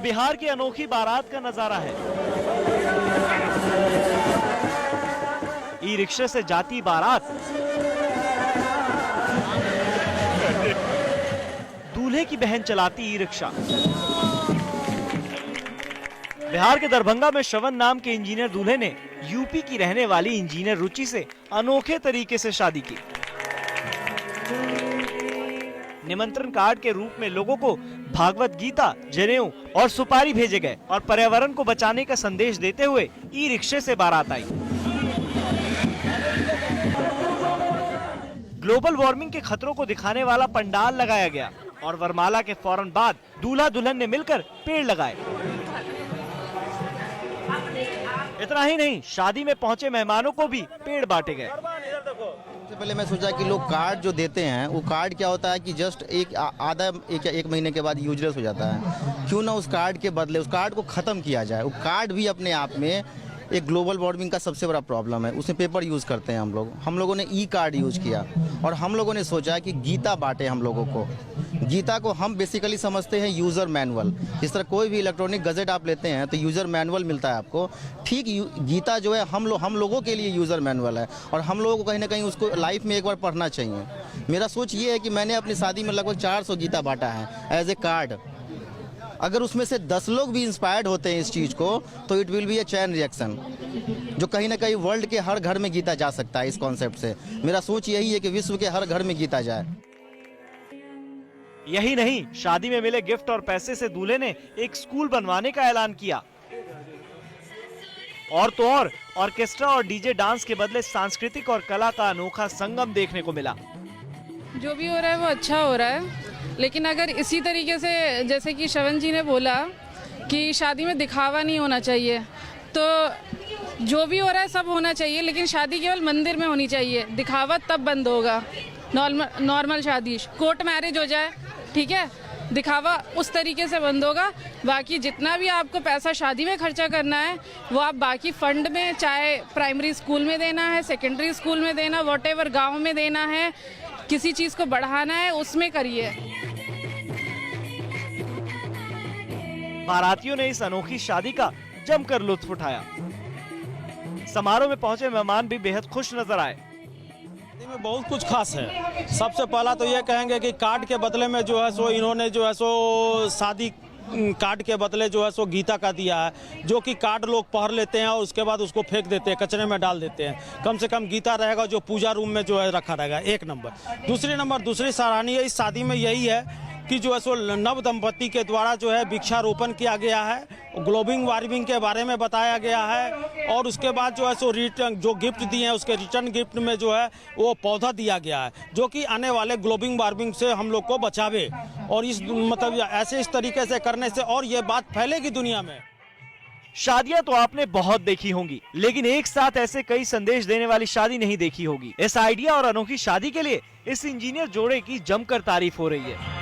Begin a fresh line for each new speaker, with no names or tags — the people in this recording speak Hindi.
बिहार की अनोखी बारात का नजारा है। ई रिक्शे से जाती बारात, दूल्हे की बहन चलाती ई रिक्शा। बिहार के दरभंगा में श्रवण नाम के इंजीनियर दूल्हे ने यूपी की रहने वाली इंजीनियर रुचि से अनोखे तरीके से शादी की। निमंत्रण कार्ड के रूप में लोगों को भागवत गीता, जनेऊ और सुपारी भेजे गए और पर्यावरण को बचाने का संदेश देते हुए ई रिक्शे से बारात आई। ग्लोबल वार्मिंग के खतरों को दिखाने वाला पंडाल लगाया गया और वरमाला के फौरन बाद दूल्हा दुल्हन ने मिलकर पेड़ लगाए। इतना ही नहीं, शादी में पहुंचे मेहमानों को भी पेड़ बांटे गए।
सबसे पहले मैं सोचा कि लोग कार्ड जो देते हैं वो कार्ड क्या होता है कि जस्ट एक महीने के बाद यूजलेस हो जाता है। क्यों ना उस कार्ड के बदले उस कार्ड को ख़त्म किया जाए। वो कार्ड भी अपने आप में एक ग्लोबल वार्मिंग का सबसे बड़ा प्रॉब्लम है। उसमें पेपर यूज़ करते हैं हम लोगों ने ई कार्ड यूज़ किया और हम लोगों ने सोचा कि गीता बांटे हम लोगों को। गीता को हम बेसिकली समझते हैं यूज़र मैनुअल। जिस तरह कोई भी इलेक्ट्रॉनिक गजेट आप लेते हैं तो यूज़र मैनुअल मिलता है आपको, ठीक गीता जो है हम लोगों के लिए यूज़र मैनुअल है और हम लोगों को कहीं ना कहीं उसको लाइफ में एक बार पढ़ना चाहिए। मेरा सोच ये है कि मैंने अपनी शादी में लगभग 400 गीता बांटा है एज ए कार्ड। अगर उसमें से 10 लोग भी इंस्पायर्ड होते हैं इस चीज़ को तो it will be A chain reaction, जो कहीं ना कहीं वर्ल्ड के हर घर में गीता जा सकता है। इस कॉन्सेप्ट से मेरा सोच यही है कि विश्व के हर घर में गीता जाए।
यही नहीं, शादी में मिले गिफ्ट और पैसे से दूल्हे ने एक स्कूल बनवाने का ऐलान किया। और तो और ऑर्केस्ट्रा और डीजे डांस के बदले सांस्कृतिक और कला का अनोखा संगम देखने को मिला।
जो भी हो रहा है वो अच्छा हो रहा है, लेकिन अगर इसी तरीके से जैसे कि श्रवण जी ने बोला कि शादी में दिखावा नहीं होना चाहिए, तो जो भी हो रहा है सब होना चाहिए, लेकिन शादी केवल मंदिर में होनी चाहिए। दिखावा तब बंद होगा। नॉर्मल शादी, कोर्ट मैरिज हो जाए, ठीक है, दिखावा उस तरीके से बंद होगा। बाकी जितना भी आपको पैसा शादी में खर्चा करना है वो आप बाकी फंड में, चाहे प्राइमरी स्कूल में देना है, सेकेंडरी स्कूल में देना, व्हाटएवर गांव में देना है, किसी चीज़ को बढ़ाना है उसमें करिए।
बारातियों ने इस अनोखी शादी का जमकर लुत्फ उठाया। समारोह में पहुंचे मेहमान भी बेहद खुश नजर आए।
में बहुत कुछ खास है। सबसे पहला तो ये कहेंगे कि कार्ड के बदले में जो है सो इन्होंने जो है सो शादी कार्ड के बदले जो है सो गीता का दिया है, जो कि कार्ड लोग पढ़ लेते हैं और उसके बाद उसको फेंक देते हैं, कचरे में डाल देते हैं। कम से कम गीता रहेगा जो पूजा रूम में जो है रखा रहेगा। एक नंबर। दूसरी सराहनीय इस शादी में यही है कि जो है सो नव दंपति के द्वारा जो है वृक्षारोपण किया गया है, ग्लोबल वार्मिंग के बारे में बताया गया है और उसके बाद जो है सो रिटर्न जो गिफ्ट दिए हैं उसके रिटर्न गिफ्ट में जो है वो पौधा दिया गया है, जो कि आने वाले ग्लोबल वार्मिंग से हम लोग को बचावे। और इस मतलब ऐसे इस तरीके से करने से और ये बात फैलेगी दुनिया में।
शादियां तो आपने बहुत देखी होंगी, लेकिन एक साथ ऐसे कई संदेश देने वाली शादी नहीं देखी होगी। इस आइडिया और अनोखी शादी के लिए इस इंजीनियर जोड़े की जमकर तारीफ हो रही है।